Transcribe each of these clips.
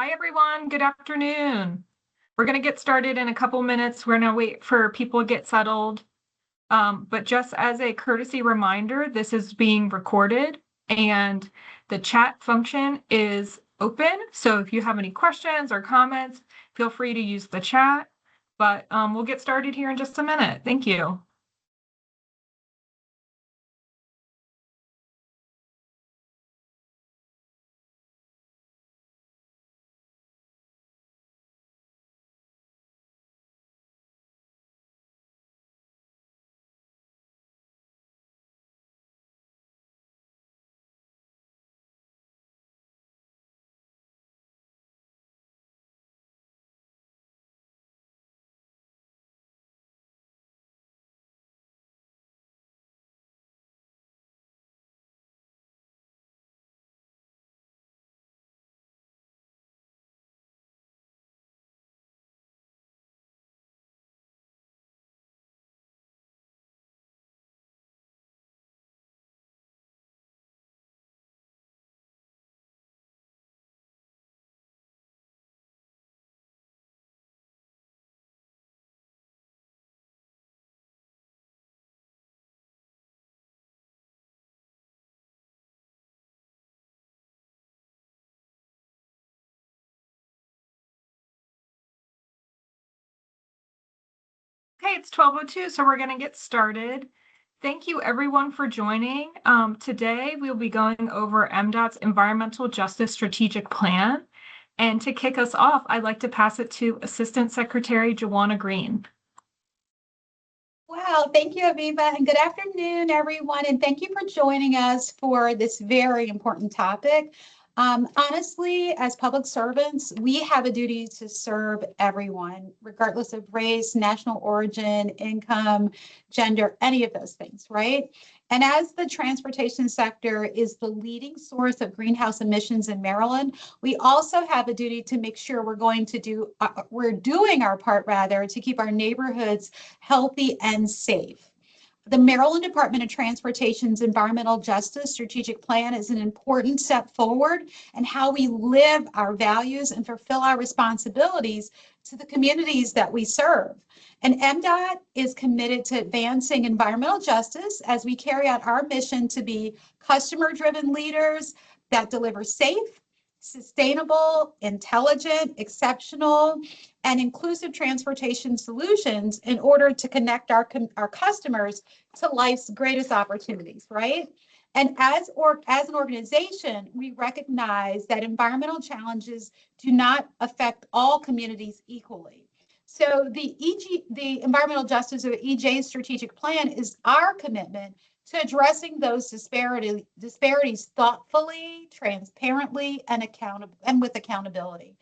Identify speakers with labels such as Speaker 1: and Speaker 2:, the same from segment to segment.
Speaker 1: Hi, everyone. Good afternoon. We're going to get started in a couple minutes. We're going to wait for people to get settled. But just as a courtesy reminder, this is being recorded and the chat function is open. So if you have any questions or comments, feel free to use the chat. But we'll get started here in just a minute. Thank you. Okay, it's 12:02, so we're going to get started. Thank you everyone for joining. Today we'll be going over MDOT's Environmental Justice Strategic Plan. And to kick us off, I'd like to pass it to Assistant Secretary Joanna Green.
Speaker 2: Wow, thank you, Aviva, and good afternoon, everyone, and thank you for joining us for this very important topic. Honestly, as public servants, we have a duty to serve everyone, regardless of race, national origin, income, gender, any of those things, right? And as the transportation sector is the leading source of greenhouse emissions in Maryland, we also have a duty to make sure we're doing our part rather to keep our neighborhoods healthy and safe. The Maryland Department of Transportation's Environmental Justice Strategic Plan is an important step forward in how we live our values and fulfill our responsibilities to the communities that we serve. And MDOT is committed to advancing environmental justice as we carry out our mission to be customer-driven leaders that deliver safe, sustainable, intelligent, exceptional, and inclusive transportation solutions in order to connect our customers to life's greatest opportunities, right? And as an organization, we recognize that environmental challenges do not affect all communities equally. So the Environmental Justice, or EJ Strategic Plan, is our commitment to addressing those disparities thoughtfully, transparently, and with accountability.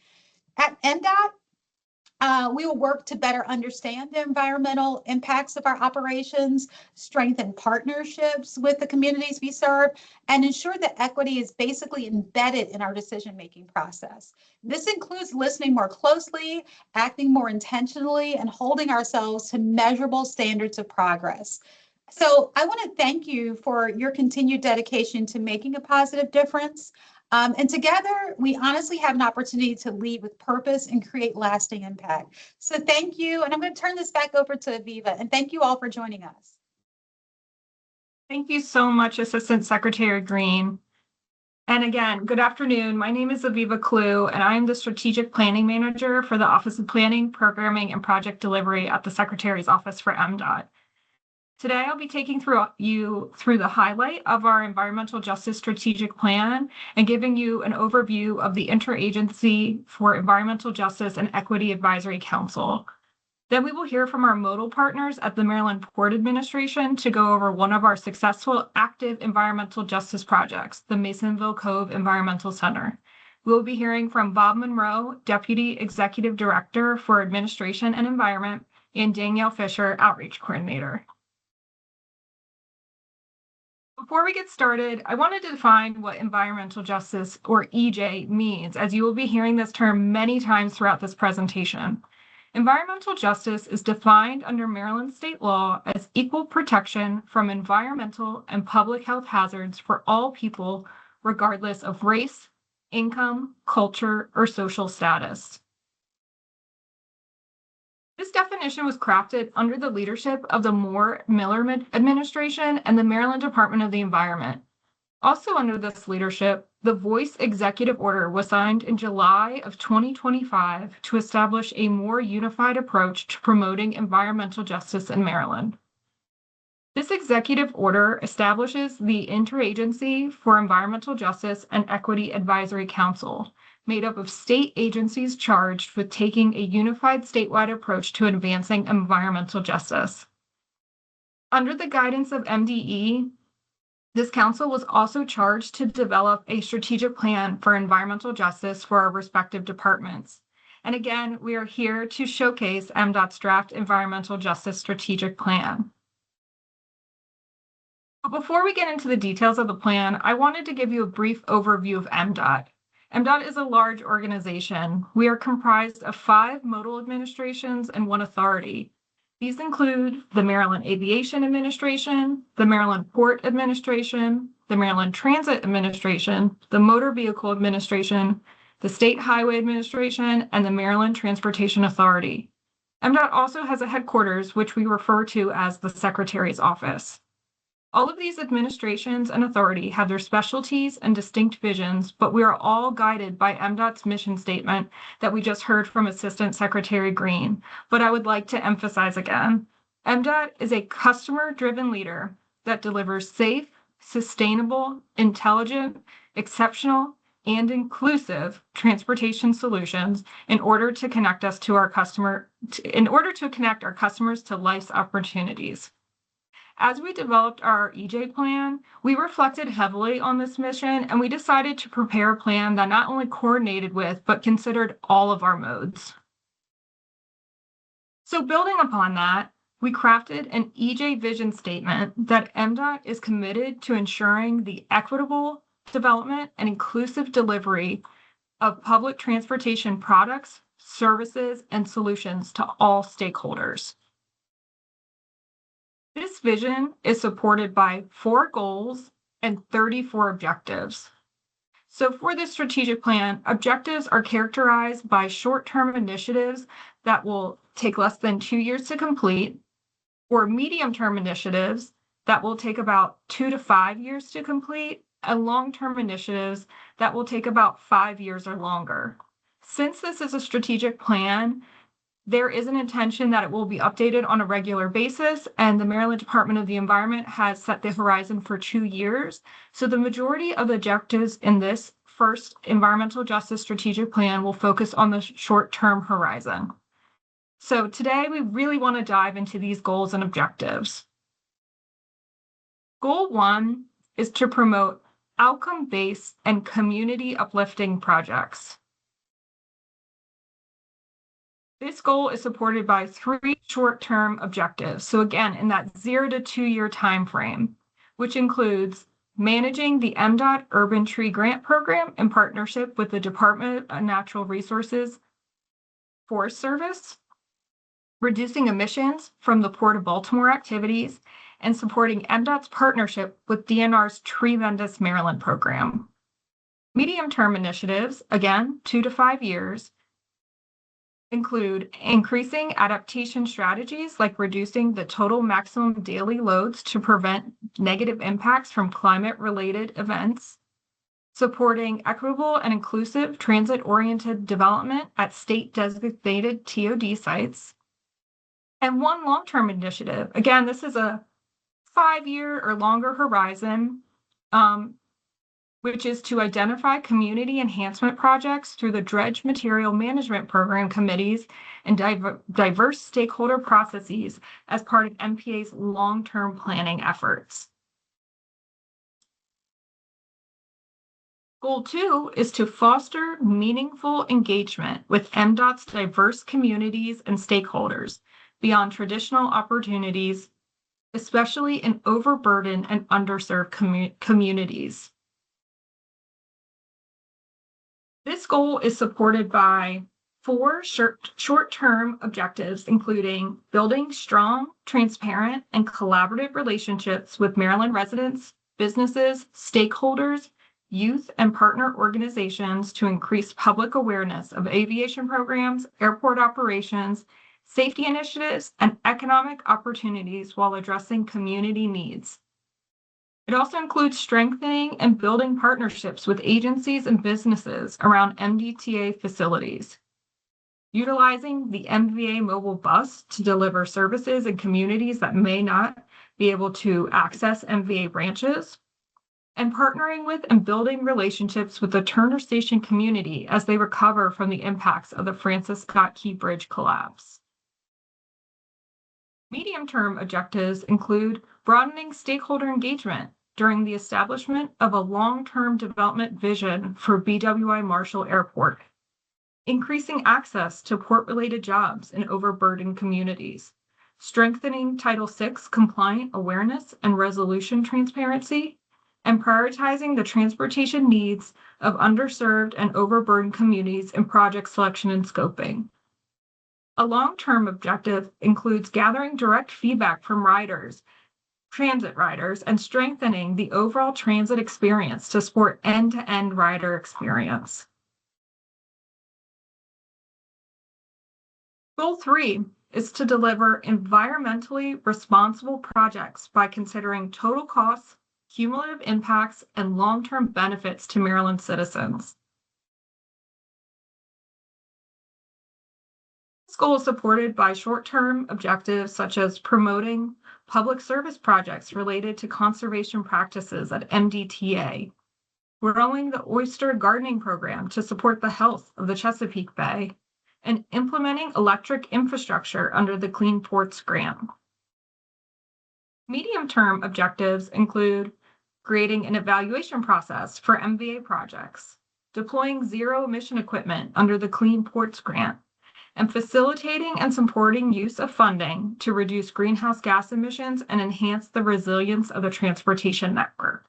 Speaker 2: At MDOT, we will work to better understand the environmental impacts of our operations, strengthen partnerships with the communities we serve, and ensure that equity is basically embedded in our decision-making process. This includes listening more closely, acting more intentionally, and holding ourselves to measurable standards of progress. So I want to thank you for your continued dedication to making a positive difference. And together, we honestly have an opportunity to lead with purpose and create lasting impact. So thank you. And I'm going to turn this back over to Aviva. And thank you all for joining us.
Speaker 1: Thank you so much, Assistant Secretary Green. And again, good afternoon. My name is Aviva Clue, and I'm the Strategic Planning Manager for the Office of Planning, Programming, and Project Delivery at the Secretary's Office for MDOT. Today, I'll be taking you through the highlight of our Environmental Justice Strategic Plan and giving you an overview of the Interagency for Environmental Justice and Equity Advisory Council. Then we will hear from our modal partners at the Maryland Port Administration to go over one of our successful active environmental justice projects, the Masonville Cove Environmental Center. We will be hearing from Bob Monroe, Deputy Executive Director for Administration and Environment, and Danielle Fisher, Outreach Coordinator. Before we get started, I wanted to define what environmental justice, or EJ, means, as you will be hearing this term many times throughout this presentation. Environmental justice is defined under Maryland state law as equal protection from environmental and public health hazards for all people, regardless of race, income, culture, or social status. This definition was crafted under the leadership of the Moore-Miller administration and the Maryland Department of the Environment. Also under this leadership, the Voice Executive Order was signed in July of 2025 to establish a more unified approach to promoting environmental justice in Maryland. This executive order establishes the Interagency for Environmental Justice and Equity Advisory Council, made up of state agencies charged with taking a unified statewide approach to advancing environmental justice. Under the guidance of MDE, this council was also charged to develop a strategic plan for environmental justice for our respective departments. And again, we are here to showcase MDOT's draft environmental justice strategic plan. But before we get into the details of the plan, I wanted to give you a brief overview of MDOT. MDOT is a large organization. We are comprised of 5 modal administrations and 1 authority. These include the Maryland Aviation Administration, the Maryland Port Administration, the Maryland Transit Administration, the Motor Vehicle Administration, the State Highway Administration, and the Maryland Transportation Authority. MDOT also has a headquarters, which we refer to as the Secretary's Office. All of these administrations and authority have their specialties and distinct visions, but we are all guided by MDOT's mission statement that we just heard from Assistant Secretary Green. But I would like to emphasize again, MDOT is a customer-driven leader that delivers safe, sustainable, intelligent, exceptional, and inclusive transportation solutions in order to connect our customers to life's opportunities. As we developed our EJ plan, we reflected heavily on this mission, and we decided to prepare a plan that not only coordinated with, but considered all of our modes. So building upon that, we crafted an EJ vision statement that MDOT is committed to ensuring the equitable development and inclusive delivery of public transportation products, services, and solutions to all stakeholders. This vision is supported by 4 goals and 34 objectives. So for this strategic plan, objectives are characterized by short-term initiatives that will take less than 2 years to complete, or medium-term initiatives that will take about 2 to 5 years to complete, and long-term initiatives that will take about 5 years or longer. Since this is a strategic plan, there is an intention that it will be updated on a regular basis, and the Maryland Department of the Environment has set the horizon for 2 years. So the majority of objectives in this first environmental justice strategic plan will focus on the short-term horizon. So today we really want to dive into these goals and objectives. Goal 1 is to promote outcome-based and community uplifting projects. This goal is supported by 3 short-term objectives. So again, in that 0 to 2 year time frame, which includes managing the MDOT Urban Tree Grant Program in partnership with the Department of Natural Resources Forest Service, reducing emissions from the Port of Baltimore activities, and supporting MDOT's partnership with DNR's Tree Vendus Maryland program. Medium-term initiatives, again, 2 to 5 years, include increasing adaptation strategies like reducing the total maximum daily loads to prevent negative impacts from climate-related events, supporting equitable and inclusive transit-oriented development at state-designated TOD sites, and 1 long-term initiative. Again, this is a 5-year or longer horizon, which is to identify community enhancement projects through the dredge material management program committees and diverse stakeholder processes as part of MPA's long-term planning efforts. Goal 2 is to foster meaningful engagement with MDOT's diverse communities and stakeholders beyond traditional opportunities, especially in overburdened and underserved communities. This goal is supported by 4 short-term objectives, including building strong, transparent, and collaborative relationships with Maryland residents, businesses, stakeholders, youth and partner organizations to increase public awareness of aviation programs, airport operations, safety initiatives, and economic opportunities while addressing community needs. It also includes strengthening and building partnerships with agencies and businesses around MDTA facilities, utilizing the MVA mobile bus to deliver services in communities that may not be able to access MVA branches, and partnering with and building relationships with the Turner Station community as they recover from the impacts of the Francis Scott Key Bridge collapse. Medium-term objectives include broadening stakeholder engagement during the establishment of a long-term development vision for BWI Marshall Airport, increasing access to port-related jobs in overburdened communities, strengthening Title VI compliant awareness and resolution transparency, and prioritizing the transportation needs of underserved and overburdened communities in project selection and scoping. A long-term objective includes gathering direct feedback from riders, transit riders, and strengthening the overall transit experience to support end-to-end rider experience. Goal 3 is to deliver environmentally responsible projects by considering total costs, cumulative impacts, and long-term benefits to Maryland citizens. This goal is supported by short-term objectives such as promoting public service projects related to conservation practices at MDTA, growing the oyster gardening program to support the health of the Chesapeake Bay, and implementing electric infrastructure under the Clean Ports Grant. Medium-term objectives include creating an evaluation process for MVA projects, deploying zero-emission equipment under the Clean Ports Grant, and facilitating and supporting use of funding to reduce greenhouse gas emissions and enhance the resilience of the transportation network.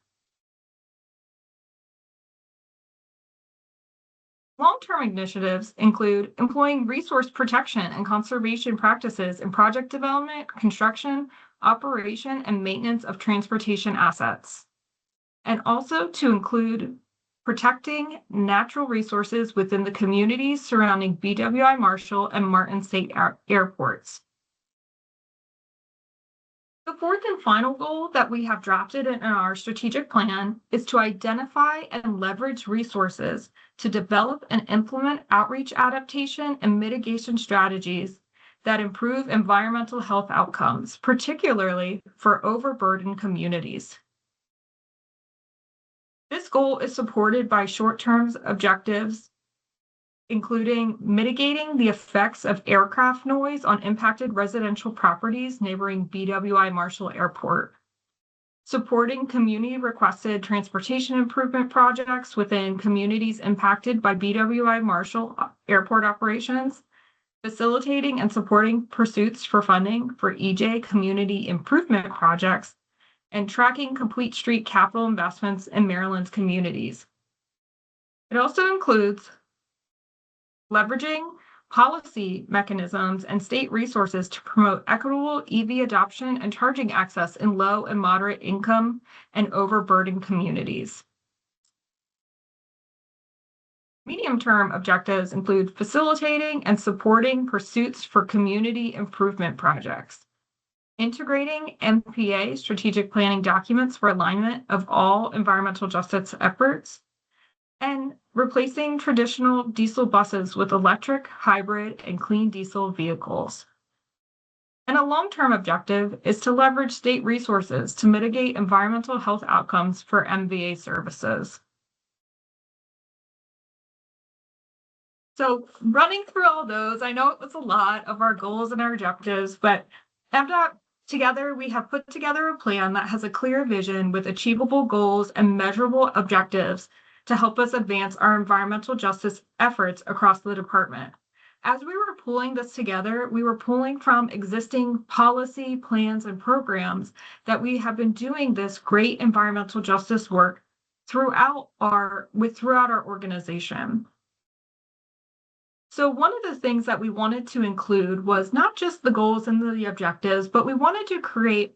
Speaker 1: Long-term initiatives include employing resource protection and conservation practices in project development, construction, operation, and maintenance of transportation assets, and also to include protecting natural resources within the communities surrounding BWI Marshall and Martin State airports. The fourth and final goal that we have drafted in our strategic plan is to identify and leverage resources to develop and implement outreach adaptation and mitigation strategies that improve environmental health outcomes, particularly for overburdened communities. This goal is supported by short-term objectives, including mitigating the effects of aircraft noise on impacted residential properties neighboring BWI Marshall Airport, supporting community-requested transportation improvement projects within communities impacted by BWI Marshall Airport operations, facilitating and supporting pursuits for funding for EJ community improvement projects, and tracking complete street capital investments in Maryland's communities. It also includes leveraging policy mechanisms and state resources to promote equitable EV adoption and charging access in low and moderate income and overburdened communities. Medium-term objectives include facilitating and supporting pursuits for community improvement projects, integrating MPA strategic planning documents for alignment of all environmental justice efforts, and replacing traditional diesel buses with electric, hybrid, and clean diesel vehicles. And a long-term objective is to leverage state resources to mitigate environmental health outcomes for MVA services. So running through all those, I know it was a lot of our goals and our objectives, but MDOT together, we have put together a plan that has a clear vision with achievable goals and measurable objectives to help us advance our environmental justice efforts across the department. As we were pulling this together, we were pulling from existing policy, plans, and programs that we have been doing this great environmental justice work throughout our organization. So one of the things that we wanted to include was not just the goals and the objectives, but we wanted to create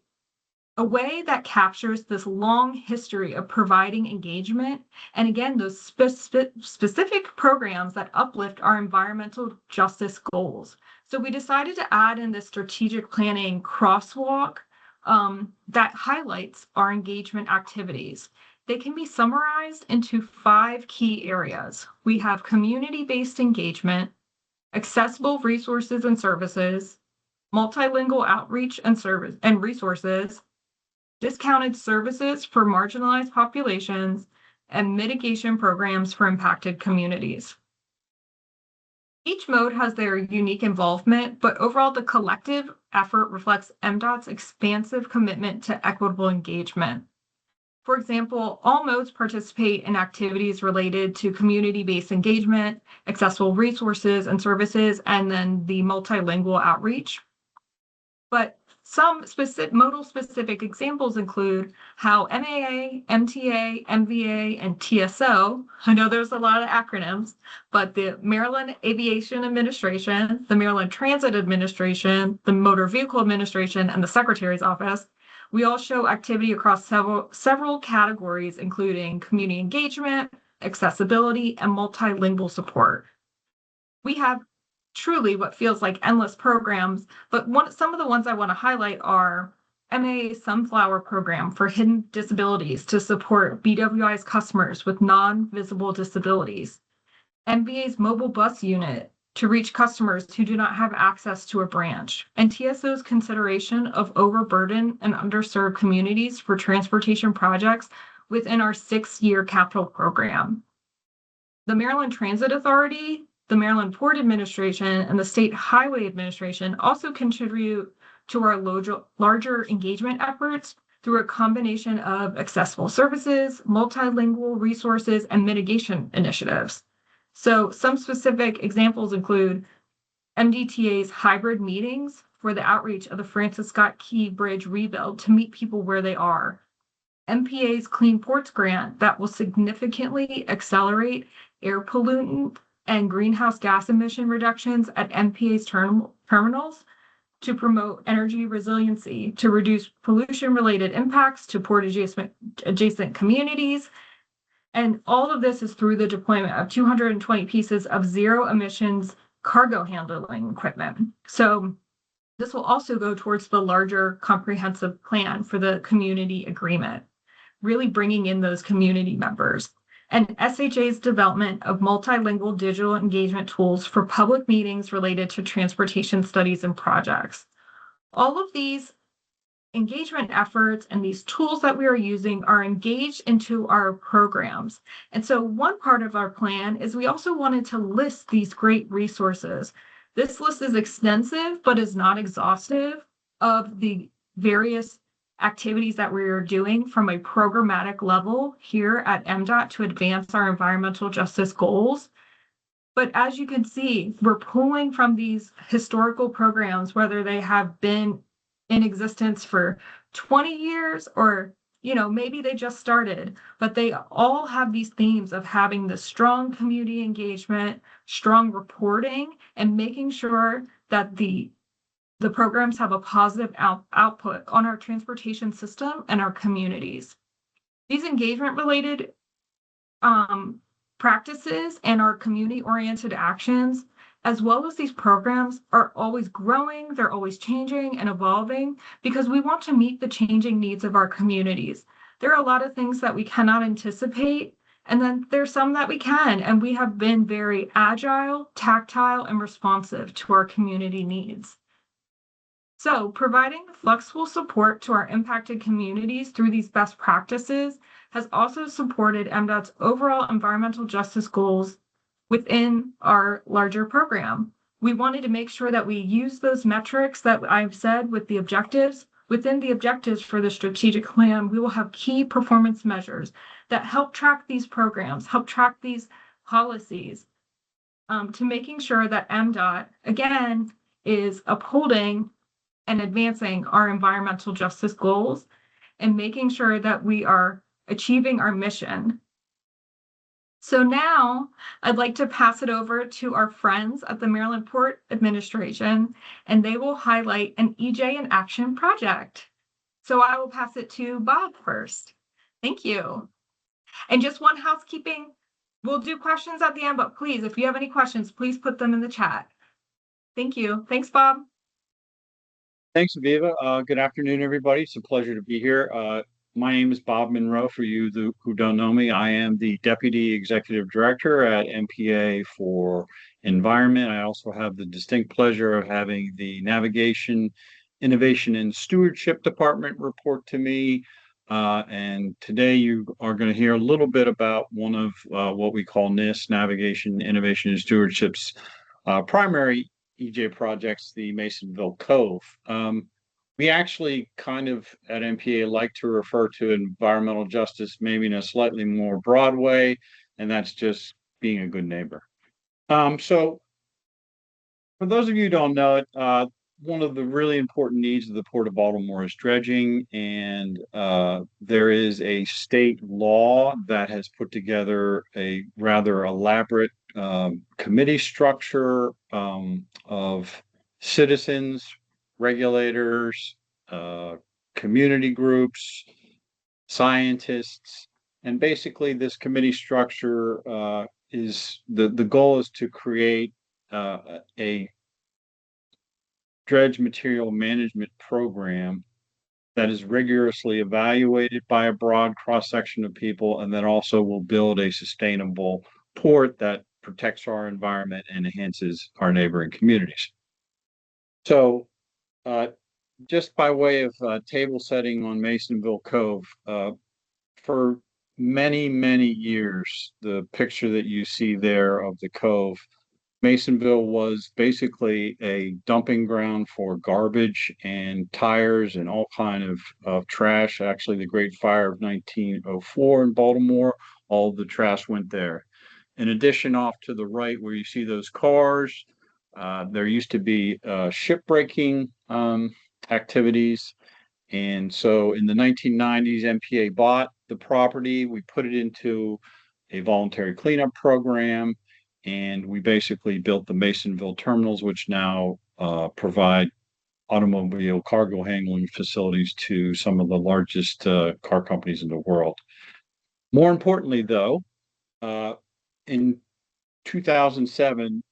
Speaker 1: a way that captures this long history of providing engagement and again those specific programs that uplift our environmental justice goals. So we decided to add in this strategic planning crosswalk that highlights our engagement activities. They can be summarized into 5 key areas. We have community-based engagement, accessible resources and services, multilingual outreach and service and resources, discounted services for marginalized populations, and mitigation programs for impacted communities. Each mode has their unique involvement, but overall the collective effort reflects MDOT's expansive commitment to equitable engagement. For example, all modes participate in activities related to community-based engagement, accessible resources and services, and then the multilingual outreach. But some modal-specific examples include how MAA, MTA, MVA, and TSO, I know there's a lot of acronyms, but the Maryland Aviation Administration, the Maryland Transit Administration, the Motor Vehicle Administration, and the Secretary's Office, we all show activity across several categories, including community engagement, accessibility, and multilingual support. We have truly what feels like endless programs, but some of the ones I want to highlight are MAA's Sunflower Program for hidden disabilities to support BWI's customers with non-visible disabilities, MVA's Mobile Bus Unit to reach customers who do not have access to a branch, and TSO's consideration of overburdened and underserved communities for transportation projects within our 6-year capital program. The Maryland Transit Authority, the Maryland Port Administration, and the State Highway Administration also contribute to our larger engagement efforts through a combination of accessible services, multilingual resources, and mitigation initiatives. So some specific examples include MDTA's hybrid meetings for the outreach of the Francis Scott Key Bridge rebuild to meet people where they are, MPA's Clean Ports Grant that will significantly accelerate air pollutant and greenhouse gas emission reductions at MPA's terminals to promote energy resiliency, to reduce pollution-related impacts to port adjacent communities. And all of this is through the deployment of 220 pieces of zero emissions cargo handling equipment. So this will also go towards the larger comprehensive plan for the community agreement, really bringing in those community members. And SHA's development of multilingual digital engagement tools for public meetings related to transportation studies and projects. All of these engagement efforts and these tools that we are using are engaged into our programs. And so one part of our plan is we also wanted to list these great resources. This list is extensive, but is not exhaustive of the various activities that we are doing from a programmatic level here at MDOT to advance our environmental justice goals. But as you can see, we're pulling from these historical programs, whether they have been in existence for 20 years or maybe they just started, but they all have these themes of having the strong community engagement, strong reporting, and making sure that the programs have a positive output on our transportation system and our communities. These engagement-related practices and our community-oriented actions, as well as these programs, are always growing, they're always changing and evolving because we want to meet the changing needs of our communities. There are a lot of things that we cannot anticipate, and then there's some that we can, and we have been very agile, tactile, and responsive to our community needs. So providing flexible support to our impacted communities through these best practices has also supported MDOT's overall environmental justice goals within our larger program. We wanted to make sure that we use those metrics that I've said with the objectives. Within the objectives for the strategic plan, we will have key performance measures that help track these programs, help track these policies, to making sure that MDOT, again, is upholding and advancing our environmental justice goals and making sure that we are achieving our mission. So now I'd like to pass it over to our friends at the Maryland Port Administration, and they will highlight an EJ in Action project. So I will pass it to Bob first. Thank you. And just one housekeeping, we'll do questions at the end, but please, if you have any questions, please put them in the chat. Thank you. Thanks, Bob.
Speaker 3: Thanks, Aviva. Good afternoon, everybody. It's a pleasure to be here. My name is Bob Monroe. For you who don't know me, I am the Deputy Executive Director at MPA for Environment. I also have the distinct pleasure of having the Navigation, Innovation, and Stewardship Department report to me. And today you are going to hear a little bit about one of what we call NIST, Navigation, Innovation, and Stewardship's primary EJ projects, the Masonville Cove. We actually kind of at MPA like to refer to environmental justice maybe in a slightly more broad way, and that's just being a good neighbor. So for those of you who don't know it, one of the really important needs of the Port of Baltimore is dredging, and there is a state law that has put together a rather elaborate committee structure of citizens, regulators, community groups, scientists, and basically this committee structure is the goal is to create a dredge material management program that is rigorously evaluated by a broad cross-section of people, and then also will build a sustainable port that protects our environment and enhances our neighboring communities. So just by way of table setting on Masonville Cove, for many, many years, the picture that you see there of the cove, Masonville was basically a dumping ground for garbage and tires and all kind of trash. Actually, the Great Fire of 1904 in Baltimore, all of the trash went there. In addition, off to the right where you see those cars, there used to be shipbreaking activities. And so in the 1990s, MPA bought the property. We put it into a voluntary cleanup program, and we basically built the Masonville terminals, which now provide automobile cargo handling facilities to some of the largest car companies in the world. More importantly, though, in 2007,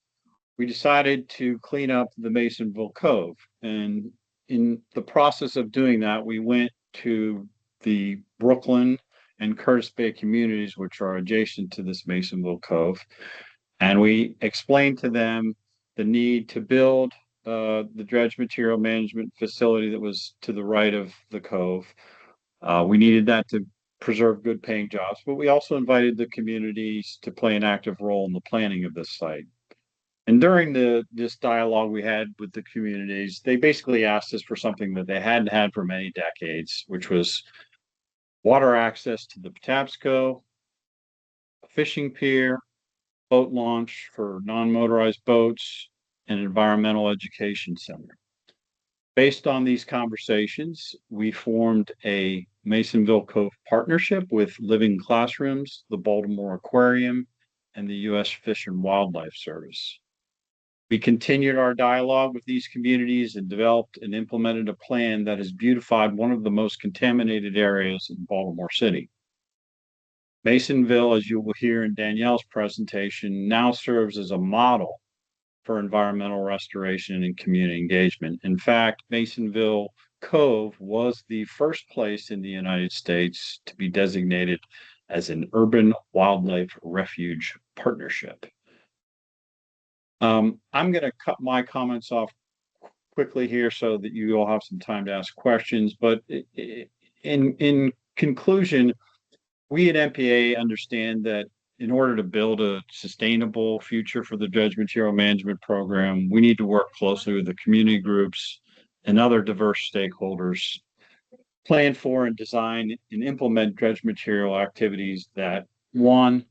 Speaker 3: we decided to clean up the Masonville Cove. And in the process of doing that, we went to the Brooklyn and Curtis Bay communities, which are adjacent to this Masonville Cove. And we explained to them the need to build the dredge material management facility that was to the right of the cove. We needed that to preserve good paying jobs, but we also invited the communities to play an active role in the planning of this site. And during this dialogue we had with the communities, they basically asked us for something that they hadn't had for many decades, which was water access to the Patapsco, a fishing pier, boat launch for non-motorized boats, and an environmental education center. Based on these conversations, we formed a Masonville Cove partnership with Living Classrooms, the Baltimore Aquarium, and the U.S. Fish and Wildlife Service. We continued our dialogue with these communities and developed and implemented a plan that has beautified one of the most contaminated areas in Baltimore City. Masonville, as you will hear in Danielle's presentation, now serves as a model for environmental restoration and community engagement. In fact, Masonville Cove was the first place in the United States to be designated as an urban wildlife refuge partnership. I'm going to cut my comments off quickly here so that you all have some time to ask questions. But in conclusion, we at MPA understand that in order to build a sustainable future for the dredge material management program, we need to work closely with the community groups and other diverse stakeholders, plan for and design and implement dredge material activities that, one,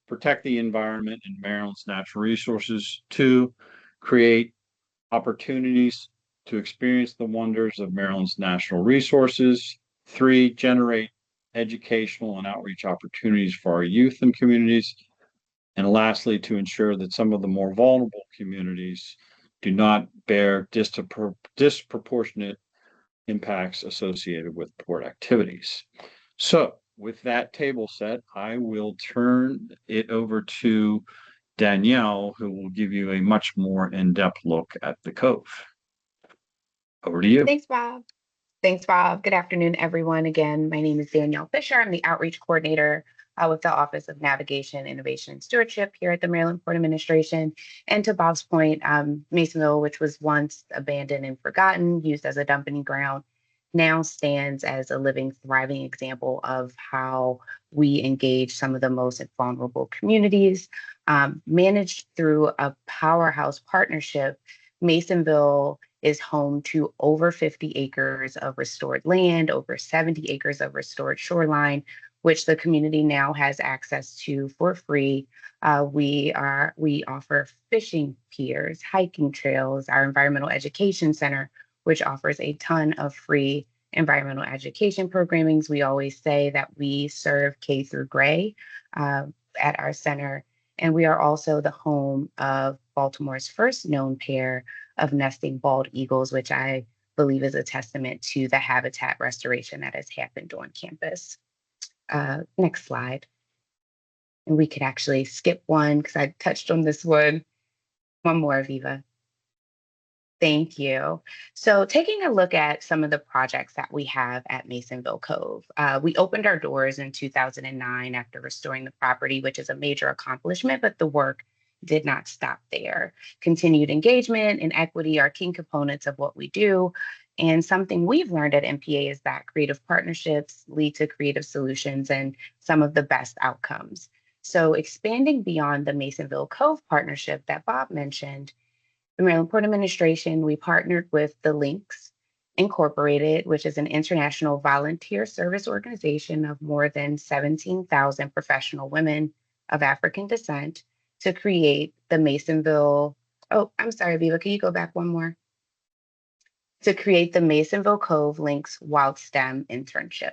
Speaker 3: protect the environment and Maryland's natural resources, two, create opportunities to experience the wonders of Maryland's natural resources, three, generate educational and outreach opportunities for our youth and communities, and lastly, to ensure that some of the more vulnerable communities do not bear disproportionate impacts associated with port activities. So with that table set, I will turn it over to Danielle, who will give you a much more in-depth look at the Cove. Over to you.
Speaker 4: Thanks, Bob. Thanks, Bob. Good afternoon, everyone. Again, my name is Danielle Fisher. I'm the Outreach Coordinator with the Office of Navigation, Innovation, and Stewardship here at the Maryland Port Administration. And to Bob's point, Masonville, which was once abandoned and forgotten, used as a dumping ground, now stands as a living, thriving example of how we engage some of the most vulnerable communities. Managed through a powerhouse partnership, Masonville is home to over 50 acres of restored land, over 70 acres of restored shoreline, which the community now has access to for free. We offer fishing piers, hiking trails, our environmental education center, which offers a ton of free environmental education programmings. We always say that we serve K through Gray at our center. And we are also the home of Baltimore's first known pair of nesting bald eagles, which I believe is a testament to the habitat restoration that has happened on campus. Next slide. And we could actually skip one because I touched on this one. One more, Viva. Thank you. So taking a look at some of the projects that we have at Masonville Cove, we opened our doors in 2009 after restoring the property, which is a major accomplishment, but the work did not stop there. Continued engagement and equity are key components of what we do. And something we've learned at MPA is that creative partnerships lead to creative solutions and some of the best outcomes. So expanding beyond the Masonville Cove partnership that Bob mentioned, the Maryland Port Administration, we partnered with the Links Incorporated, which is an international volunteer service organization of more than 17,000 professional women of African descent, to create the Masonville. Oh, I'm sorry, Viva, can you go back one more? To create the Masonville Cove Links Wild STEM internship.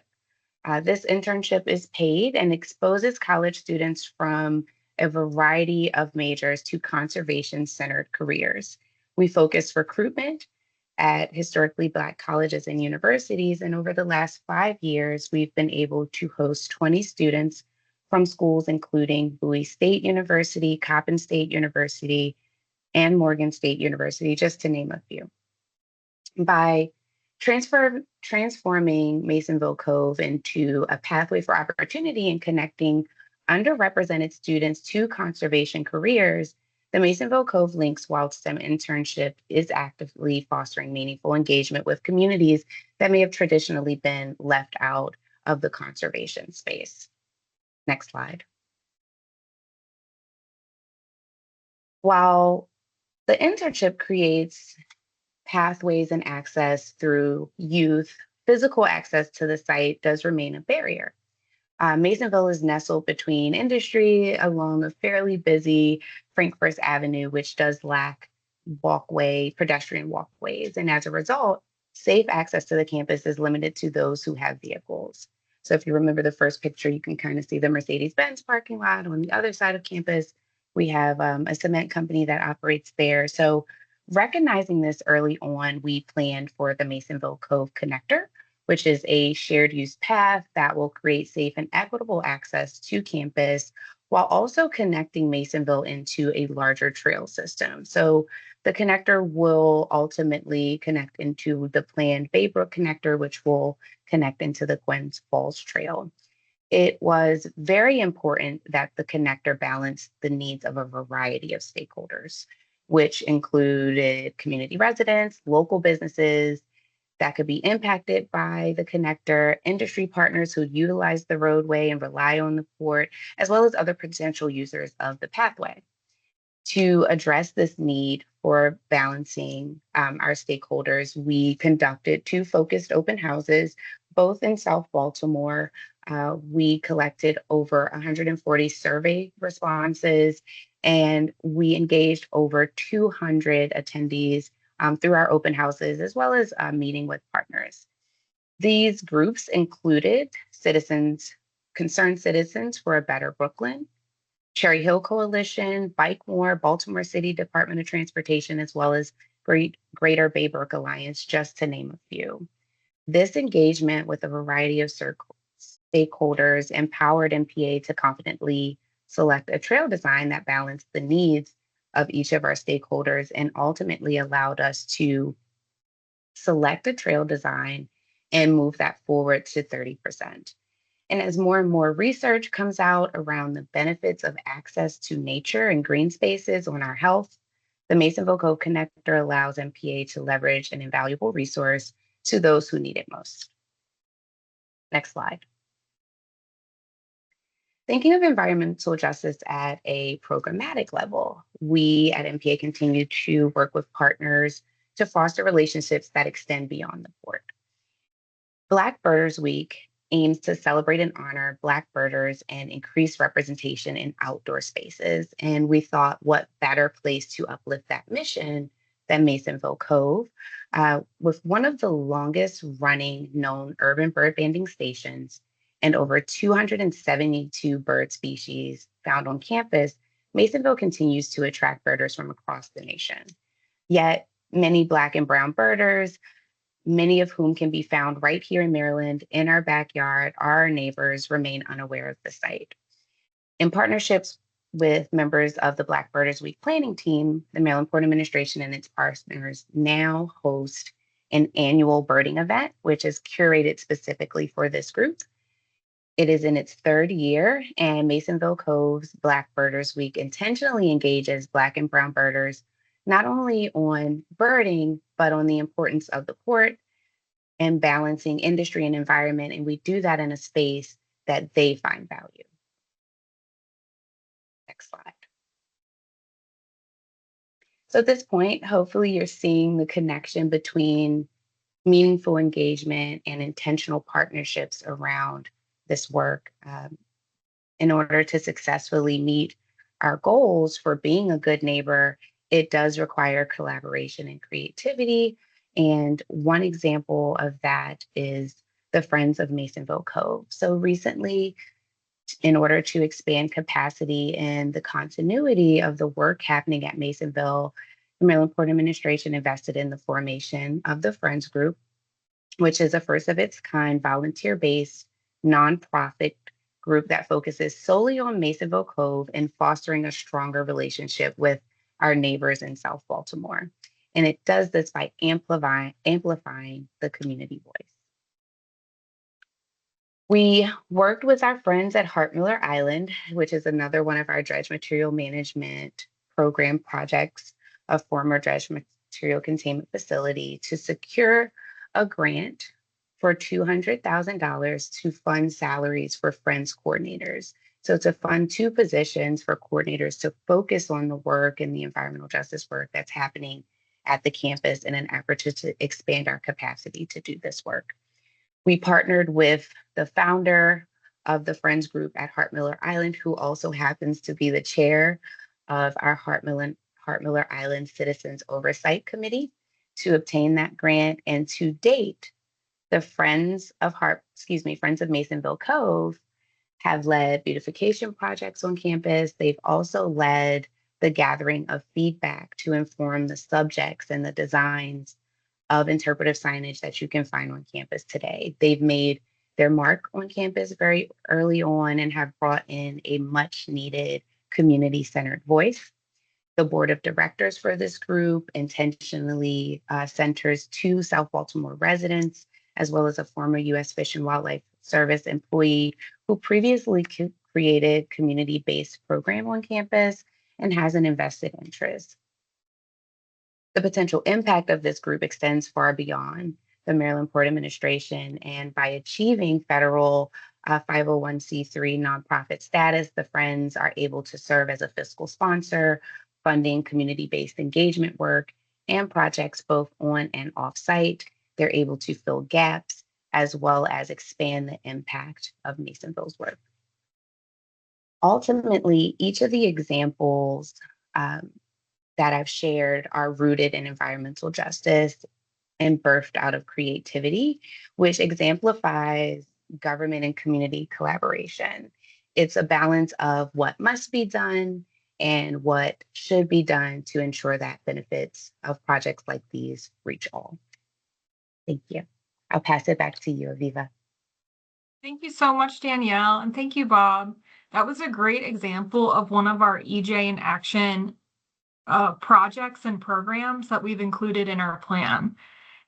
Speaker 4: This internship is paid and exposes college students from a variety of majors to conservation-centered careers. We focus recruitment at historically Black colleges and universities, and over the last 5 years, we've been able to host 20 students from schools including Bowie State University, Coppin State University, and Morgan State University, just to name a few. By transforming Masonville Cove into a pathway for opportunity and connecting underrepresented students to conservation careers, the Masonville Cove Links Wild STEM internship is actively fostering meaningful engagement with communities that may have traditionally been left out of the conservation space. Next slide. While the internship creates pathways and access through youth, physical access to the site does remain a barrier. Masonville is nestled between industry along a fairly busy Frankfurt Avenue, which does lack pedestrian walkways. And as a result, safe access to the campus is limited to those who have vehicles. So if you remember the first picture, you can kind of see the Mercedes-Benz parking lot. On the other side of campus, we have a cement company that operates there. So recognizing this early on, we planned for the Masonville Cove Connector, which is a shared use path that will create safe and equitable access to campus while also connecting Masonville into a larger trail system. So the connector will ultimately connect into the planned Baybrook connector, which will connect into the Gwynns Falls Trail. It was very important that the connector balanced the needs of a variety of stakeholders, which included community residents, local businesses that could be impacted by the connector, industry partners who utilize the roadway and rely on the port, as well as other potential users of the pathway. To address this need for balancing our stakeholders, we conducted 2 focused open houses, both in South Baltimore. We collected over 140 survey responses, and we engaged over 200 attendees through our open houses, as well as meeting with partners. These groups included Concerned Citizens for a Better Brooklyn, Cherry Hill Coalition, Bike More, Baltimore City Department of Transportation, as well as Greater Baybrook Alliance, just to name a few. This engagement with a variety of stakeholders empowered MPA to confidently select a trail design that balanced the needs of each of our stakeholders and ultimately allowed us to select a trail design and move that forward to 30%. And as more and more research comes out around the benefits of access to nature and green spaces on our health, the Masonville Cove Connector allows MPA to leverage an invaluable resource to those who need it most. Next slide. Thinking of environmental justice at a programmatic level, we at MPA continue to work with partners to foster relationships that extend beyond the port. Black Birders Week aims to celebrate and honor Black birders and increase representation in outdoor spaces. And we thought, what better place to uplift that mission than Masonville Cove, with one of the longest running known urban bird banding stations and over 272 bird species found on campus. Masonville continues to attract birders from across the nation. Yet many Black and brown birders, many of whom can be found right here in Maryland, in our backyard, our neighbors, remain unaware of the site. In partnerships with members of the Black Birders Week planning team, the Maryland Port Administration and its partners now host an annual birding event, which is curated specifically for this group. It is in its third year, and Masonville Cove's Black Birders Week intentionally engages Black and brown birders not only on birding, but on the importance of the port and balancing industry and environment. And we do that in a space that they find value. Next slide. So at this point, hopefully you're seeing the connection between meaningful engagement and intentional partnerships around this work. In order to successfully meet our goals for being a good neighbor, it does require collaboration and creativity. And one example of that is the Friends of Masonville Cove. So recently, in order to expand capacity and the continuity of the work happening at Masonville, the Maryland Port Administration invested in the formation of the Friends Group, which is a first of its kind volunteer-based nonprofit group that focuses solely on Masonville Cove and fostering a stronger relationship with our neighbors in South Baltimore. And it does this by amplifying the community voice. We worked with our friends at Hartmiller Island, which is another one of our dredge material management program projects, a former dredge material containment facility, to secure a grant for $200,000 to fund salaries for Friends coordinators. So to fund 2 positions for coordinators to focus on the work and the environmental justice work that's happening at the campus in an effort to expand our capacity to do this work. We partnered with the founder of the Friends Group at Hartmiller Island, who also happens to be the chair of our Hartmiller Island Citizens Oversight Committee, to obtain that grant. And to date, the Friends of Masonville Cove have led beautification projects on campus. They've also led the gathering of feedback to inform the subjects and the designs of interpretive signage that you can find on campus today. They've made their mark on campus very early on and have brought in a much needed community-centered voice. The board of directors for this group intentionally centers 2 South Baltimore residents, as well as a former U.S. Fish and Wildlife Service employee who previously created community-based program on campus and has an invested interest. The potential impact of this group extends far beyond the Maryland Port Administration, and by achieving federal 501c3 nonprofit status, the Friends are able to serve as a fiscal sponsor, funding community-based engagement work and projects both on and off-site. They're able to fill gaps as well as expand the impact of Masonville's work. Ultimately, each of the examples that I've shared are rooted in environmental justice and birthed out of creativity, which exemplifies government and community collaboration. It's a balance of what must be done and what should be done to ensure that benefits of projects like these reach all. Thank you. I'll pass it back to you, Aviva.
Speaker 1: Thank you so much, Danielle, and thank you, Bob. That was a great example of one of our EJ in action projects and programs that we've included in our plan.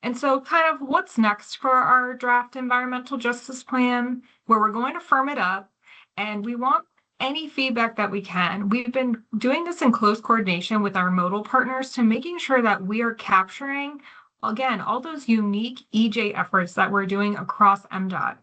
Speaker 1: And so kind of what's next for our draft environmental justice plan, where we're going to firm it up and we want any feedback that we can. We've been doing this in close coordination with our modal partners to making sure that we are capturing, again, all those unique EJ efforts that we're doing across MDOT.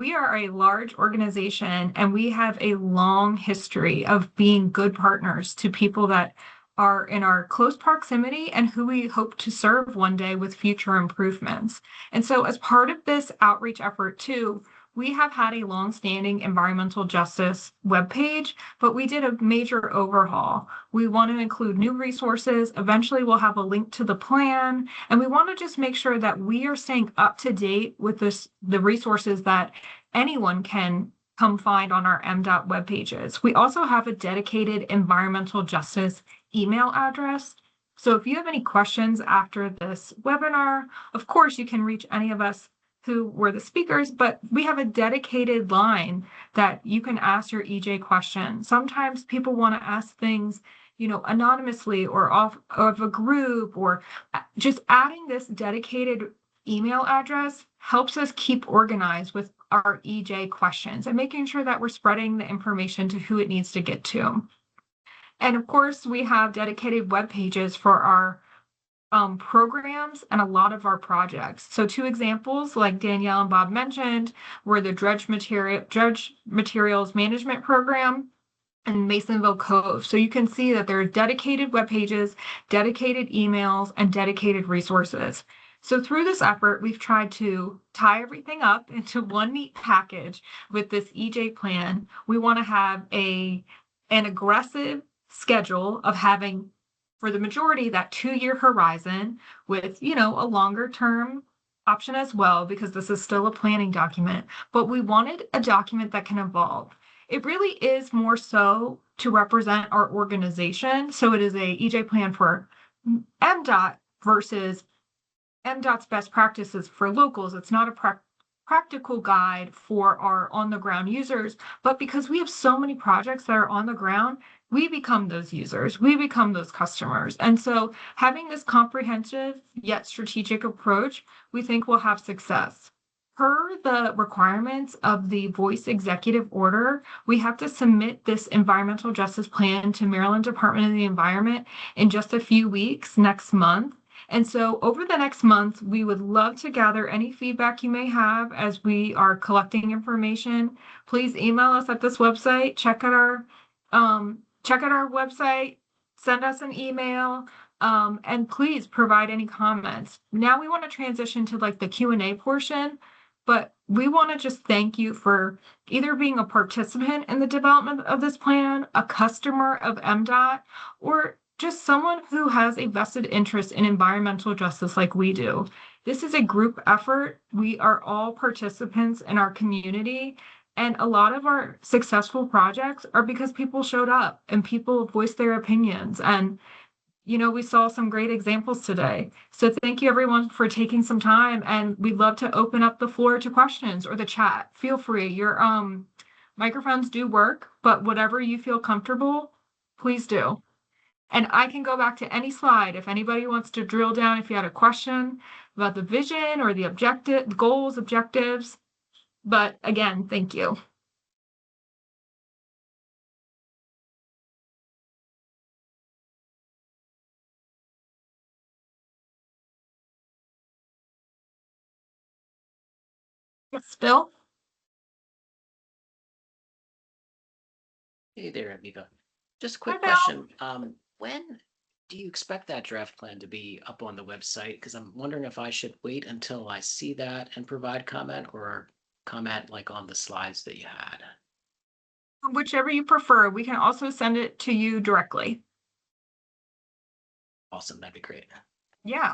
Speaker 1: We are a large organization and we have a long history of being good partners to people that are in our close proximity and who we hope to serve one day with future improvements. And so as part of this outreach effort too, we have had a long-standing environmental justice webpage, but we did a major overhaul. We want to include new resources. Eventually we'll have a link to the plan, and we want to just make sure that we are staying up to date with the resources that anyone can come find on our MDOT web pages. We also have a dedicated environmental justice email address. So if you have any questions after this webinar, of course, you can reach any of us who were the speakers, but we have a dedicated line that you can ask your EJ question. Sometimes people want to ask things, anonymously or off of a group, or just adding this dedicated email address helps us keep organized with our EJ questions and making sure that we're spreading the information to who it needs to get to. And of course, we have dedicated web pages for our programs and a lot of our projects. So 2 examples, like Danielle and Bob mentioned, were the dredge materials management program and Masonville Cove. So you can see that there are dedicated web pages, dedicated emails, and dedicated resources. So through this effort, we've tried to tie everything up into one neat package with this EJ plan. We want to have an aggressive schedule of having, for the majority, that 2-year horizon with, a longer term option as well, because this is still a planning document, but we wanted a document that can evolve. It really is more so to represent our organization. So it is a EJ plan for MDOT versus MDOT's best practices for locals. It's not a practical guide for our on-the-ground users, but because we have so many projects that are on the ground, we become those users, we become those customers. And so having this comprehensive yet strategic approach, we think will have success. Per the requirements of the Voice Executive Order, we have to submit this environmental justice plan to Maryland Department of the Environment in just a few weeks next month. And so over the next month, we would love to gather any feedback you may have as we are collecting information. Please email us at this website, check out our website, send us an email, and please provide any comments. Now we want to transition to the Q&A portion, but we want to just thank you for either being a participant in the development of this plan, a customer of MDOT, or just someone who has a vested interest in environmental justice like we do. This is a group effort. We are all participants in our community, and a lot of our successful projects are because people showed up and people voiced their opinions. And, we saw some great examples today. So thank you everyone for taking some time, and we'd love to open up the floor to questions or the chat. Feel free. Your microphones do work, but whatever you feel comfortable, please do. And I can go back to any slide if anybody wants to drill down, if you had a question about the vision or the goals, objectives. But again, thank you. Yes, Bill?
Speaker 5: Hey there, Aviva. Just a quick
Speaker 1: Hi, Bill.
Speaker 5: question. When do you expect that draft plan to be up on the website? Because I'm wondering if I should wait until I see that and provide comment, or comment on the slides that you had.
Speaker 1: Whichever you prefer. We can also send it to you directly.
Speaker 5: Awesome, that'd be great.
Speaker 1: Yeah.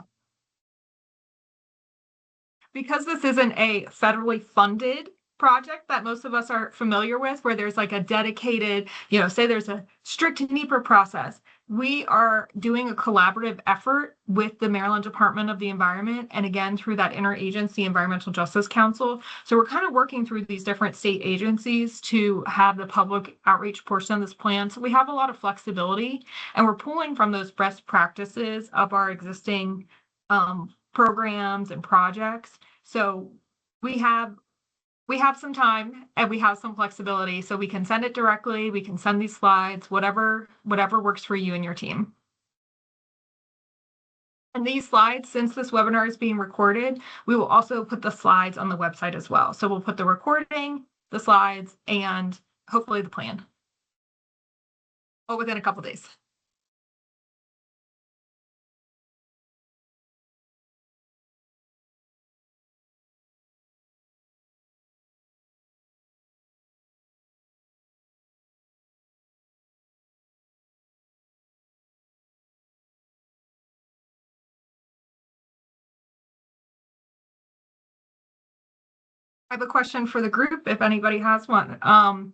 Speaker 1: Because this isn't a federally funded project that most of us are familiar with, where there's a dedicated, say there's a strict NEPA process. we are doing a collaborative effort with the Maryland Department of the Environment, and again, through that Interagency Environmental Justice Council. So we're kind of working through these different state agencies to have the public outreach portion of this plan. So we have a lot of flexibility, and we're pulling from those best practices of our existing programs and projects. So we have some time and we have some flexibility, so we can send it directly, we can send these slides, whatever works for you and your team. And these slides, since this webinar is being recorded, we will also put the slides on the website as well. So we'll put the recording, the slides, and hopefully the plan. Oh, within a couple days. I have a question for the group if anybody has one.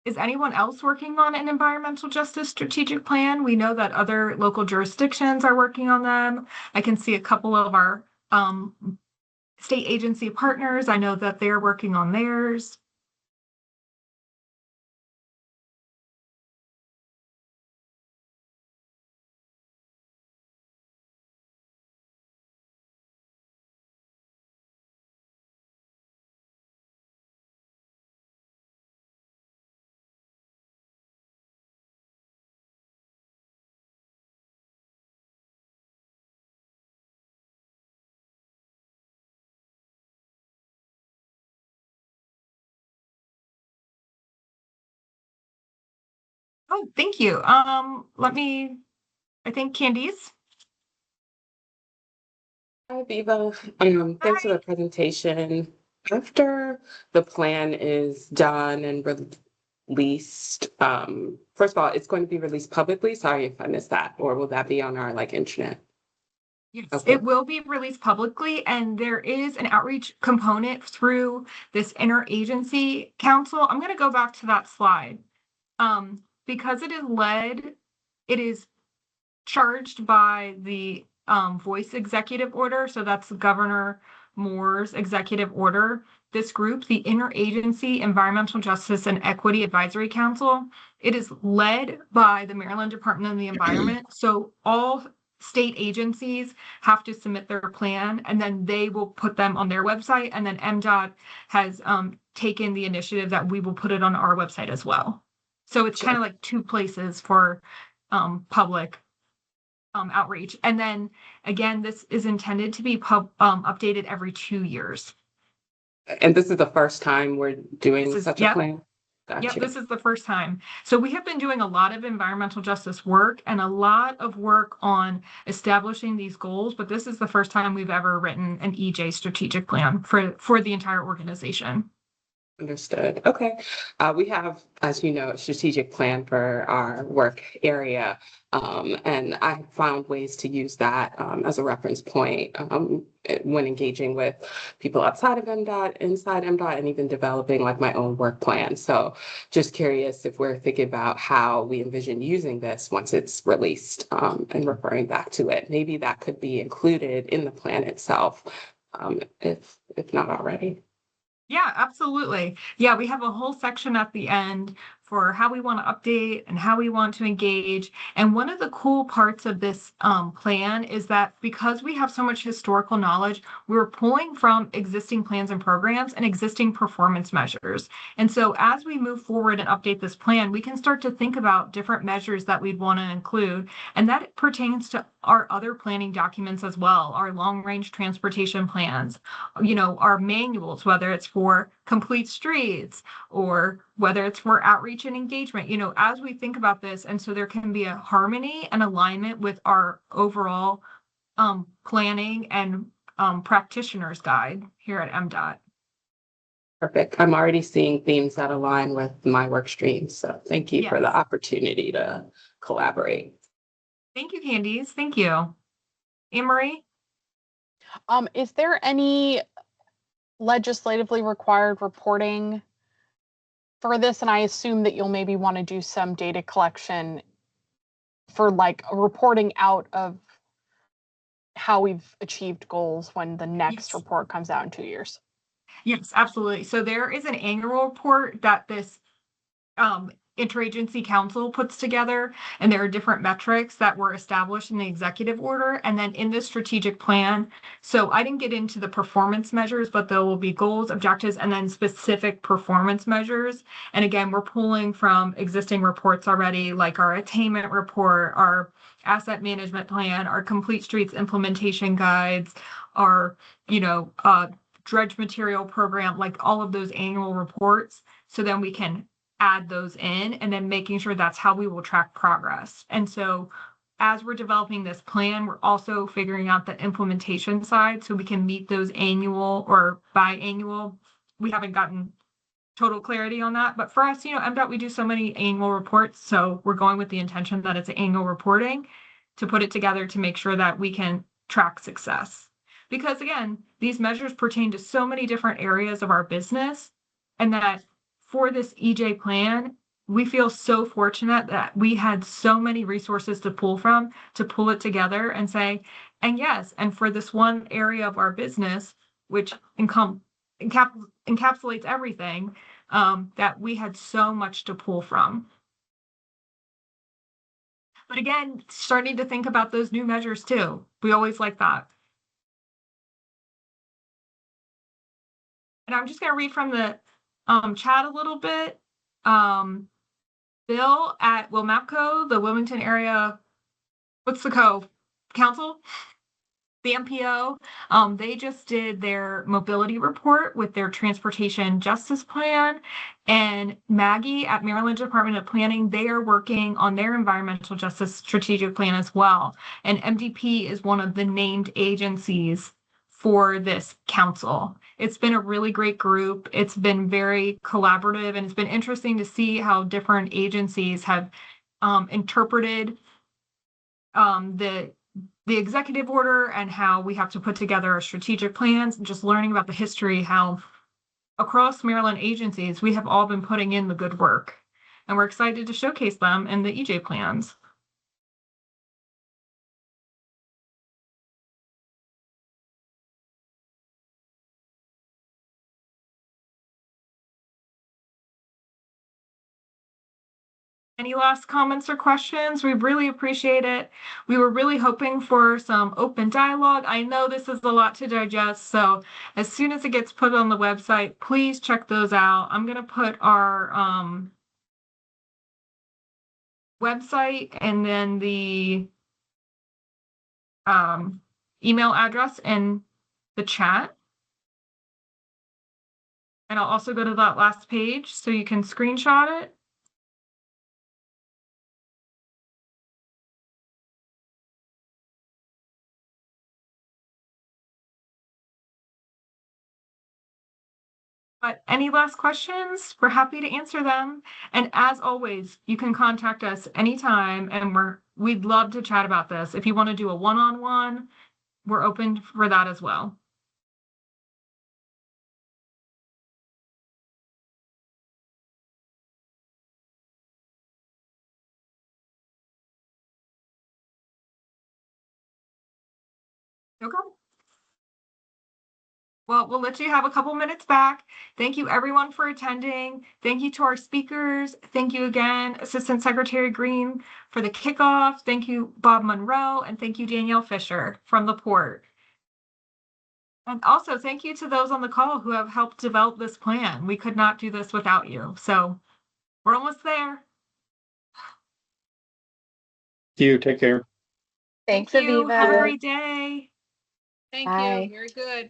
Speaker 1: Is anyone else working on an environmental justice strategic plan? We know that other local jurisdictions are working on them. I can see a couple of our state agency partners. I know that they're working on theirs. Oh, thank you. I think Candice.
Speaker 6: Hi, Viva. Thanks for the presentation. After the plan is done and released, first of all, it's going to be released publicly. Sorry if I missed that, or will that be on our internet?
Speaker 1: Yes,
Speaker 6: Okay.
Speaker 1: it will be released publicly, and there is an outreach component through this interagency council. I'm going to go back to that slide. Because it is charged by the voice executive order. So that's Governor Moore's executive order. This group, the Interagency Environmental Justice and Equity Advisory Council, it is led by the Maryland Department of the Environment. So all state agencies have to submit their plan, and then they will put them on their website. And then MDOT has taken the initiative that we will put it on our website as well. So it's kind of like two places for public outreach. And then again, this is intended to be updated every 2 years.
Speaker 6: And this is the first time we're doing such a plan?
Speaker 1: Yep,
Speaker 6: Gotcha.
Speaker 1: this is the first time. So we have been doing a lot of environmental justice work and a lot of work on establishing these goals, but this is the first time we've ever written an EJ strategic plan for the entire organization.
Speaker 6: Understood. Okay. We have, as you know, a strategic plan for our work area. And I found ways to use that as a reference point when engaging with people outside of MDOT, inside MDOT, and even developing my own work plan. So just curious if we're thinking about how we envision using this once it's released and referring back to it. Maybe that could be included in the plan itself, if not already.
Speaker 1: Yeah, absolutely. Yeah, we have a whole section at the end for how we want to update and how we want to engage. And one of the cool parts of this plan is that because we have so much historical knowledge, we're pulling from existing plans and programs and existing performance measures. And so as we move forward and update this plan, we can start to think about different measures that we'd want to include. And that pertains to our other planning documents as well, our long-range transportation plans, our manuals, whether it's for complete streets or whether it's for outreach and engagement, as we think about this. And so there can be a harmony and alignment with our overall planning and practitioner's guide here at MDOT.
Speaker 6: Perfect. I'm already seeing themes that align with my work stream. So thank you for the opportunity to collaborate.
Speaker 1: Thank you, Candice. Thank you. Anne-Marie?
Speaker 7: Is there any legislatively required reporting for this? And I assume that you'll maybe want to do some data collection for like reporting out of how we've achieved goals when the next
Speaker 1: Yes.
Speaker 7: report comes out in 2 years?
Speaker 1: Yes, absolutely. So there is an annual report that this interagency council puts together, and there are different metrics that were established in the executive order and then in the strategic plan. So I didn't get into the performance measures, but there will be goals, objectives, and then specific performance measures. And again, we're pulling from existing reports already, like our attainment report, our asset management plan, our complete streets implementation guides, our, dredge material program, like all of those annual reports. So then we can add those in and then making sure that's how we will track progress. And so as we're developing this plan, we're also figuring out the implementation side so we can meet those annual or biannual. We haven't gotten total clarity on that, but for us, MDOT, we do so many annual reports. So we're going with the intention that it's annual reporting to put it together to make sure that we can track success. Because again, these measures pertain to so many different areas of our business, and that for this EJ plan, we feel so fortunate that we had so many resources to pull from to pull it together and say, and yes, and for this one area of our business, which encapsulates everything, that we had so much to pull from. But again, starting to think about those new measures too. We always like that. And I'm just going to read from the chat a little bit. Bill at WilMAPCO, the Wilmington Area, what's the council? The MPO, they just did their mobility report with their transportation justice plan. And Maggie at Maryland Department of Planning, they are working on their environmental justice strategic plan as well. And MDP is one of the named agencies for this council. It's been a really great group. It's been very collaborative, and it's been interesting to see how different agencies have interpreted the executive order and how we have to put together our strategic plans, and just learning about the history, how across Maryland agencies, we have all been putting in the good work, and we're excited to showcase them in the EJ plans. Any last comments or questions? We really appreciate it. We were really hoping for some open dialogue. I know this is a lot to digest, so as soon as it gets put on the website, please check those out. I'm going to put our website and then the email address in the chat. And I'll also go to that last page so you can screenshot it. But any last questions? We're happy to answer them. And as always, you can contact us anytime, and we'd love to chat about this. If you want to do a one-on-one, we're open for that as well. Okay. Well, we'll let you have a couple minutes back. Thank you everyone for attending. Thank you to our speakers. Thank you again, Assistant Secretary Green, for the kickoff. Thank you, Bob Monroe, and thank you, Danielle Fisher from the port. And also thank you to those on the call who have helped develop this plan. We could not do this without you. So we're almost there.
Speaker 3: Thank you. Take care.
Speaker 4: Thanks,
Speaker 1: Thank you.
Speaker 4: Aviva.
Speaker 1: Have a great day.
Speaker 2: Thank
Speaker 4: Bye.
Speaker 2: you. Very good.